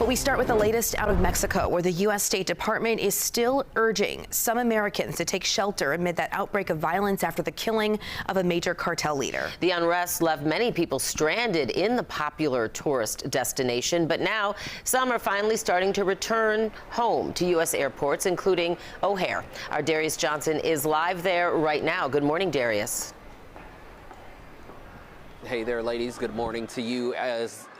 But we start with the latest out of Mexico, where the U.S. State Department is still urging some Americans to take shelter amid that outbreak of violence after the killing of a major cartel leader. The unrest left many people stranded in the popular tourist destination, but now some are finally starting to return home to U.S. airports, including O'Hare. Our Darius Johnson is live there right now. Good morning, Darius. Hey there, ladies. Good morning to you.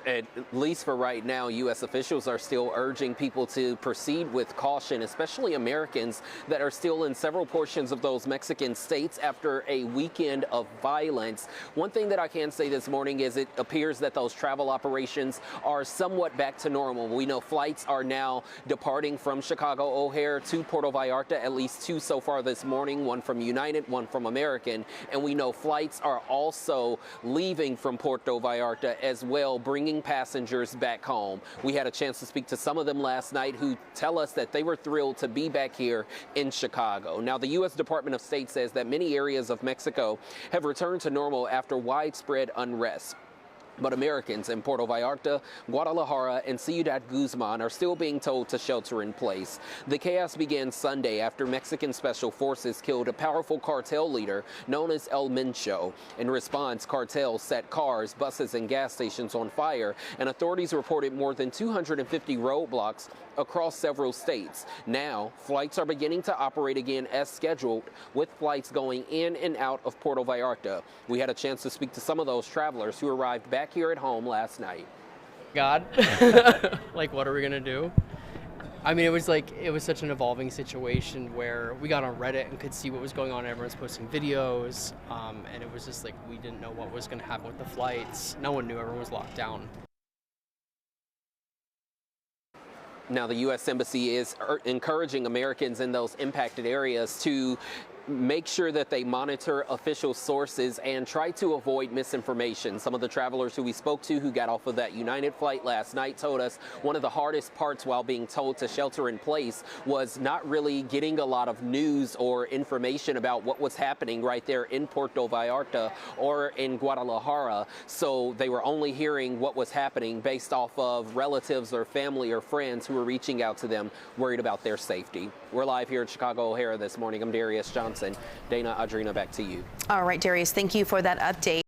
At least for right now, U.S. officials are still urging people to proceed with caution, especially Americans that are still in several portions of those Mexican states after a weekend of violence. One thing that I can say this morning is it appears that those travel operations are somewhat back to normal. We know flights are now departing from Chicago O'Hare to Puerto Vallarta, at least two so far this morning, one from United, one from American. And we know flights are also leaving from Puerto Vallarta as well, bringing passengers back home. We had a chance to speak to some of them last night who tell us that they were thrilled to be back here in Chicago. Now, the U.S. Department of State says that many areas of Mexico have returned to normal after widespread unrest. But Americans in Puerto Vallarta, Guadalajara, and Ciudad Guzman are still being told to shelter in place. The chaos began Sunday after Mexican special forces killed a powerful cartel leader known as El Mencho. In response, Cartel set cars, buses, and gas stations on fire, and authorities reported more than 250 roadblocks across several states. Now, flights are beginning to operate again as scheduled, with flights going in and out of Puerto Vallarta. We had a chance to speak to some of those travelers who arrived back here at home last night. God, like, what are we gonna do? I mean, it was such an evolving situation where we got on Reddit and could see what was going on. Everyone's posting videos, and it was just like we didn't know what was gonna happen with the flights. No one knew. Everyone was locked down. Now, the U.S. Embassy is encouraging Americans in those impacted areas to make sure that they monitor official sources and try to avoid misinformation. Some of the travelers who we spoke to who got off of that United flight last night told us one of the hardest parts while being told to shelter in place was not really getting a lot of news or information about what was happening right there in Puerto Vallarta or in Guadalajara. So they were only hearing what was happening based off of relatives or family or friends who were reaching out to them, worried about their safety. We're live here at Chicago O'Hare this morning. I'm Darius Johnson. Dana, Audrina, back to you. All right, Darius, thank you for that update.